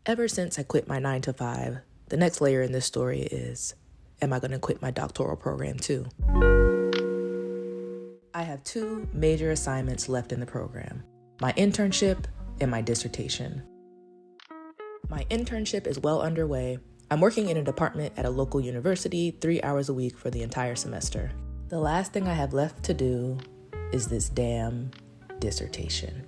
Ever since I quit my 9 to 5, the next layer in this story is, am I going to quit my doctoral program too? I have 2 major assignments left in the program, my internship and my dissertation. My internship is well underway. I'm working in a department at a local university 3 hours a week for the entire semester. The last thing I have left to do is this damn dissertation.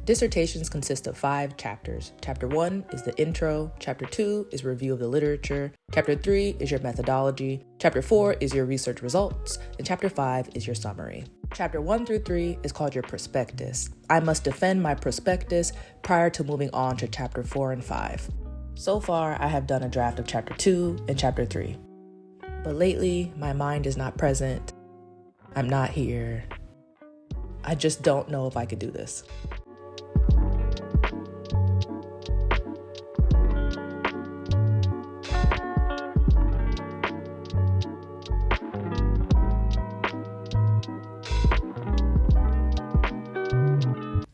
Dissertations consist of 5 chapters. Chapter 1 is the intro, Chapter 2 is review of the literature, Chapter 3 is your methodology, Chapter 4 is your research results, and Chapter 5 is your summary. Chapter 1 through 3 is called your prospectus. I must defend my prospectus prior to moving on to Chapter 4 and 5. So far, I have done a draft of Chapter 2 and Chapter 3. But lately, my mind is not present. I'm not here. I just don't know if I could do this.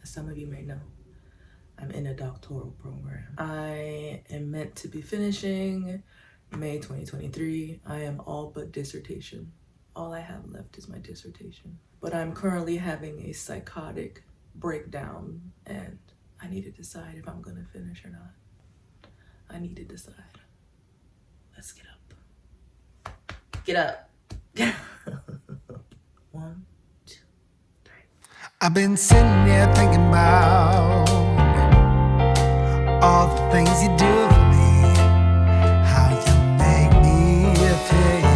Some of you may know, I'm in a doctoral program. I am meant to be finishing May 2023. I am all but dissertation. All I have left is my dissertation. But I'm currently having a psychotic breakdown and I need to decide if I'm gonna finish or not. I need to decide. Let's get up. Get up. Get up. 1, 2, 3. I've been sitting here thinking about all the things you do for me, how you make me feel.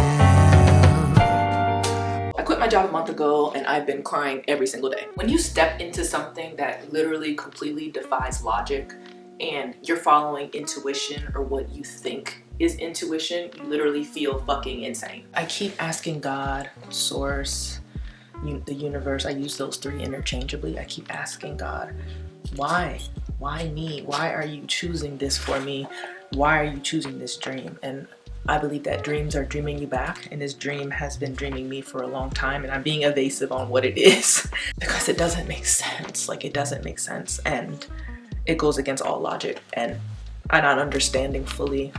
I quit my job a month ago and I've been crying every single day. When you step into something that literally completely defies logic and you're following intuition or what you think is intuition, you literally feel fucking insane. I keep asking God, source, the universe, I use those 3 interchangeably. I keep asking God, why? Why me? Why are you choosing this for me? Why are you choosing this dream? And I believe that dreams are dreaming you back, and this dream has been dreaming me for a long time, and I'm being evasive on what it is because it doesn't make sense. Like, it doesn't make sense, and it goes against all logic, and I'm not understanding fully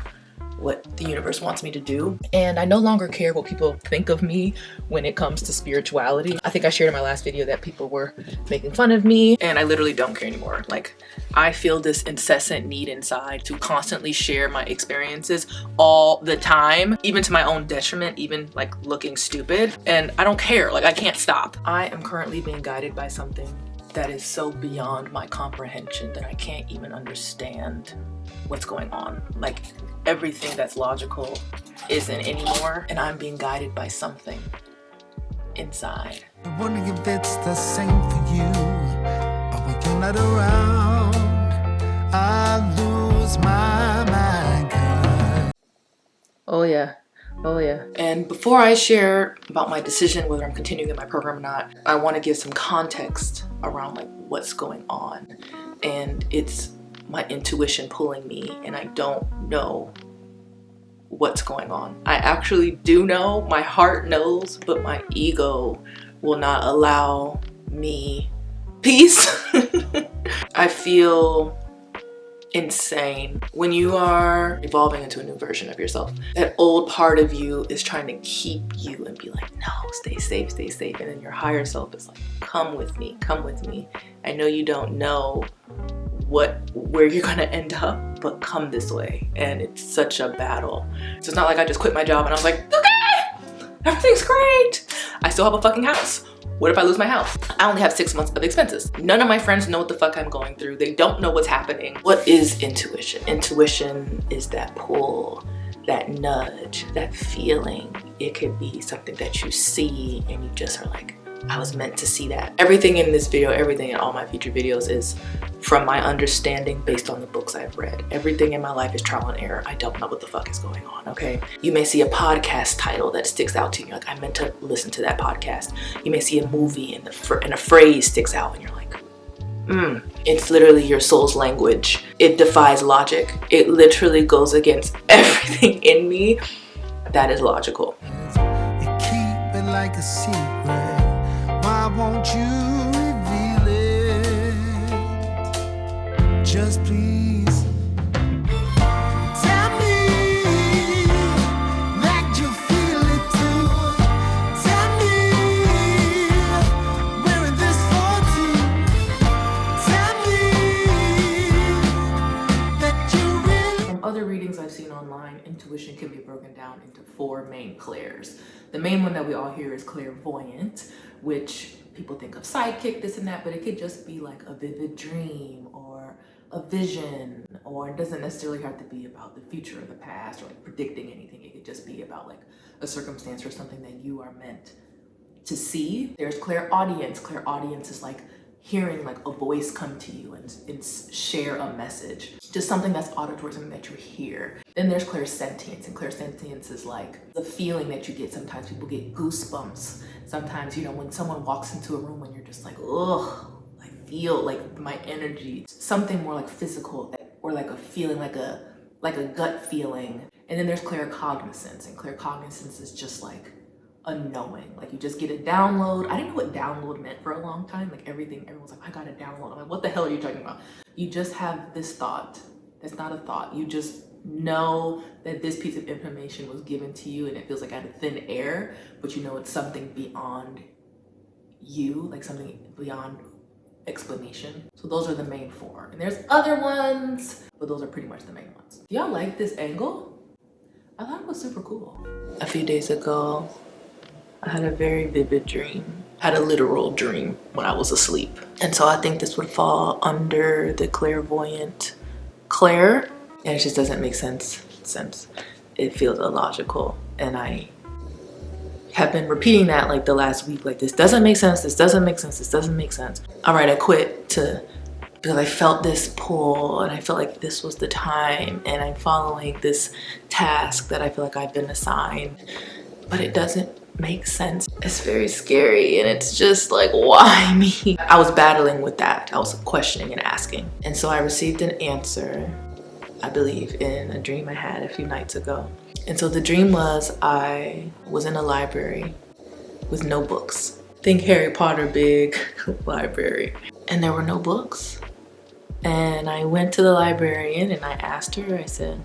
what the universe wants me to do. And I no longer care what people think of me when it comes to spirituality. I think I shared in my last video that people were making fun of me, and I literally don't care anymore. Like, I feel this incessant need inside to constantly share my experiences all the time, even to my own detriment, even like looking stupid. And I don't care, like I can't stop. I am currently being guided by something that is so beyond my comprehension that I can't even understand what's going on. Like, everything that's logical isn't anymore, and I'm being guided by something inside. I'm wondering if it's the same for you, but when you're not around, I lose my mind. Oh yeah. And before I share about my decision whether I'm continuing in my program or not, I want to give some context around like what's going on. And it's my intuition pulling me, and I don't know what's going on. I actually do know, my heart knows, but my ego will not allow me peace. I feel insane. When you are evolving into a new version of yourself, that old part of you is trying to keep you and be like, no, stay safe, stay safe. And then your higher self is like, come with me, come with me. I know you don't know where you're gonna end up, but come this way. And it's such a battle. So it's not like I just quit my job and I was like, okay, everything's great. I still have a fucking house. What if I lose my house? I only have 6 months of expenses. None of my friends know what the fuck I'm going through. They don't know what's happening. What is intuition? Intuition is that pull, that nudge, that feeling. It could be something that you see and you just are like, I was meant to see that. Everything in this video, everything in all my future videos is from my understanding based on the books I've read. Everything in my life is trial and error. I don't know what the fuck is going on, okay? You may see a podcast title that sticks out to you. Like, I meant to listen to that podcast. You may see a movie and a phrase sticks out and you're like, It's literally your soul's language. It defies logic. It literally goes against everything in me that is logical. You keep it like a secret. Why won't you reveal it? Just please readings I've seen online, intuition can be broken down into 4 main clairs. The main one that we all hear is clairvoyant, which people think of sidekick, this and that, but it could just be like a vivid dream or a vision, or it doesn't necessarily have to be about the future or the past or like predicting anything. It could just be about like a circumstance or something that you are meant to see. There's clairaudience. Clairaudience is like hearing like a voice come to you and share a message, just something that's auditory, something that you hear. Then there's clairsentience, and clairsentience is like the feeling that you get. Sometimes people get goosebumps. Sometimes, you know, when someone walks into a room and you're just like, ugh, I feel like my energy, something more like physical, or like a feeling, like a gut feeling. And then there's claircognizance, and claircognizance is just like a knowing, like you just get a download. I didn't know what download meant for a long time. Like everyone's like, I got a download. I'm like, what the hell are you talking about? You just have this thought. That's not a thought. You just know that this piece of information was given to you, and it feels like out of thin air, but you know it's something beyond you, like something beyond explanation. So those are the main 4. And there's other ones, but those are pretty much the main ones. Do y'all like this angle? I thought it was super cool. A few days ago, I had a very vivid dream. I had a literal dream when I was asleep. And so I think this would fall under the clairvoyant clair. And it just doesn't make sense since it feels illogical. And I have been repeating that like the last week, like this doesn't make sense, this doesn't make sense, this doesn't make sense. All right, I quit because I felt this pull and I felt like this was the time, and I'm following this task that I feel like I've been assigned, but it doesn't make sense. It's very scary, and it's just like, why me? I was battling with that. I was questioning and asking. And so I received an answer, I believe, in a dream I had a few nights ago. And so the dream was I was in a library with no books. Think Harry Potter big library. And there were no books. And I went to the librarian and I asked her, I said,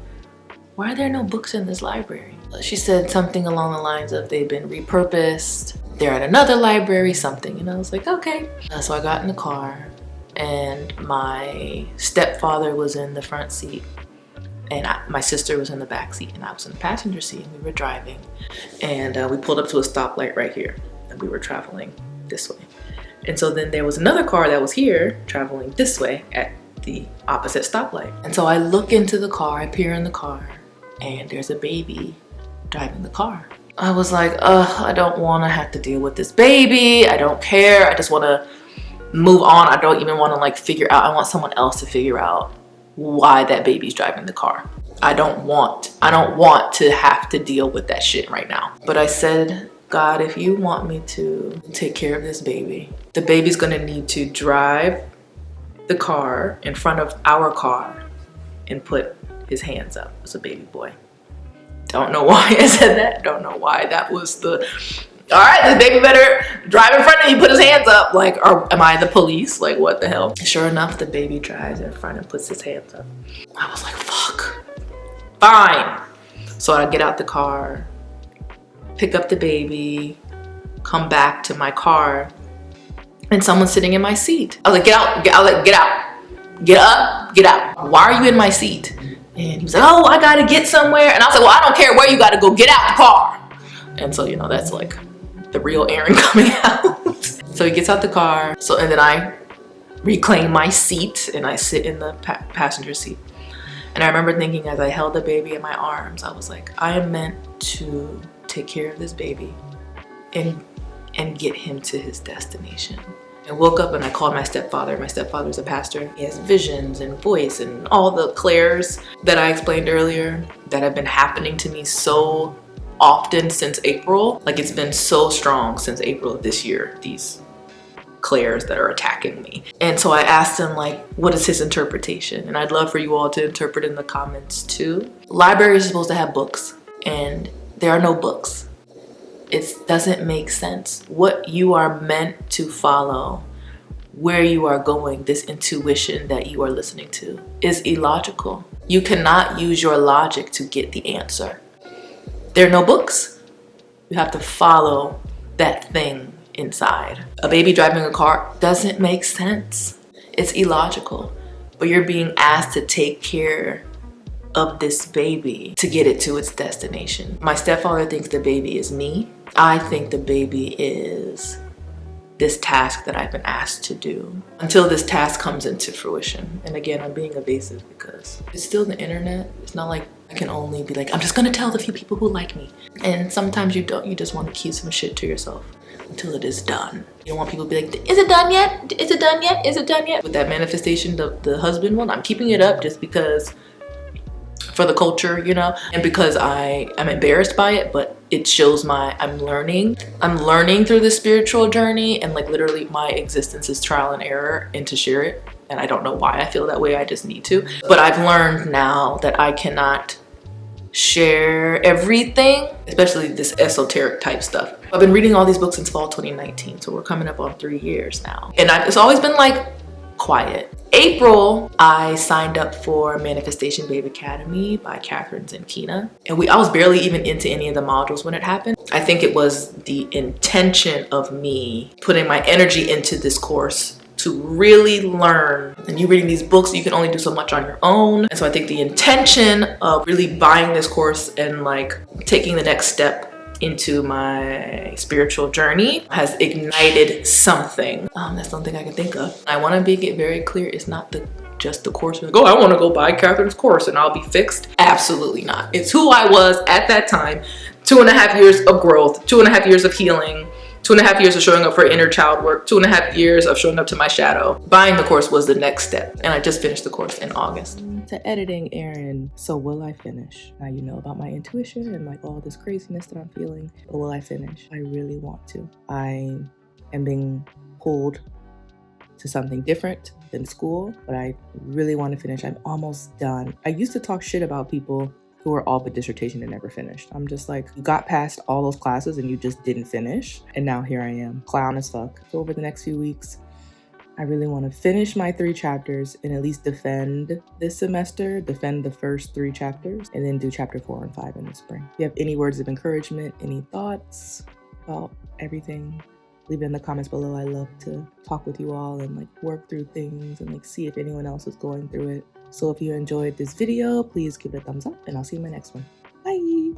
why are there no books in this library? She said something along the lines of they've been repurposed, they're at another library, something. And I was like, okay. So I got in the car, and my stepfather was in the front seat, and my sister was in the back seat, and I was in the passenger seat, and we were driving. And we pulled up to a stoplight right here, and we were traveling this way. And so then there was another car that was here traveling this way at the opposite stoplight. And so I look into the car, I peer in the car, and there's a baby driving the car. I was like, I don't want to have to deal with this baby. I don't care. I just want to move on. I don't even want to like figure out. I want someone else to figure out why that baby's driving the car. I don't want to have to deal with that shit right now. But I said, God, if you want me to take care of this baby, the baby's gonna need to drive the car in front of our car and put his hands up. It's a baby boy. Don't know why I said that. Don't know why that was the, all right, the baby better drive in front of me, put his hands up. Like, am I the police? Like, what the hell? Sure enough, the baby drives in front and puts his hands up. I was like, fuck, fine. So I get out the car, pick up the baby, come back to my car, and someone's sitting in my seat. I was like, get out, get up, get out. Why are you in my seat? And he was like, oh, I gotta get somewhere. And I was like, well, I don't care where you gotta go, get out the car. And so, you know, that's like the real Aaron coming out. So he gets out the car. So, and then I reclaim my seat and I sit in the passenger seat. And I remember thinking as I held the baby in my arms, I was like, I am meant to take care of this baby and get him to his destination. I woke up and I called my stepfather. My stepfather's a pastor. He has visions and voice and all the clairs that I explained earlier that have been happening to me so often since April. Like, it's been so strong since April of this year, these clairs that are attacking me. And so I asked him, like, what is his interpretation? And I'd love for you all to interpret in the comments too. Libraries are supposed to have books, and there are no books. It doesn't make sense. What you are meant to follow, where you are going, this intuition that you are listening to is illogical. You cannot use your logic to get the answer. There are no books. You have to follow that thing inside. A baby driving a car doesn't make sense. It's illogical. But you're being asked to take care of this baby to get it to its destination. My stepfather thinks the baby is me. I think the baby is this task that I've been asked to do until this task comes into fruition. And again, I'm being evasive because it's still the internet. It's not like I can only be like, I'm just gonna tell the few people who like me. And sometimes you don't, you just want to keep some shit to yourself until it is done. You don't want people to be like, is it done yet? Is it done yet? Is it done yet? With that manifestation, the husband one, I'm keeping it up just because for the culture, you know, and because I am embarrassed by it, but it shows I'm learning through the spiritual journey, and like literally my existence is trial and error, and to share it. And I don't know why I feel that way, I just need to. But I've learned now that I cannot share everything, especially this esoteric type stuff. I've been reading all these books since fall 2019, so we're coming up on 3 years now. And it's always been like quiet. April, I signed up for Manifestation Babe Academy by Catherine Zenkina. And I was barely even into any of the modules when it happened. I think it was the intention of me putting my energy into this course to really learn. And you reading these books, you can only do so much on your own. And so I think the intention of really buying this course and like taking the next step into my spiritual journey has ignited something. That's something I can think of. I want to make it very clear, it's not just the course. Like, oh, I want to go buy Catherine's course and I'll be fixed. Absolutely not. It's who I was at that time. 2.5 years of growth, 2.5 years of healing, 2.5 years of showing up for inner child work, 2.5 years of showing up to my shadow. Buying the course was the next step. And I just finished the course in August. To editing, Aaron, so will I finish? Now you know about my intuition and like all this craziness that I'm feeling, but will I finish? I really want to. I am being pulled to something different than school, but I really want to finish. I'm almost done. I used to talk shit about people who were all but dissertation and never finished. I'm just like, you got past all those classes and you just didn't finish. And now here I am, clown as fuck. So over the next few weeks, I really want to finish my 3 chapters and at least defend this semester, defend the first 3 chapters, and then do chapter 4 and 5 in the spring. If you have any words of encouragement, any thoughts about everything, leave it in the comments below. I love to talk with you all and like work through things and like see if anyone else is going through it. So if you enjoyed this video, please give it a thumbs up and I'll see you in my next one.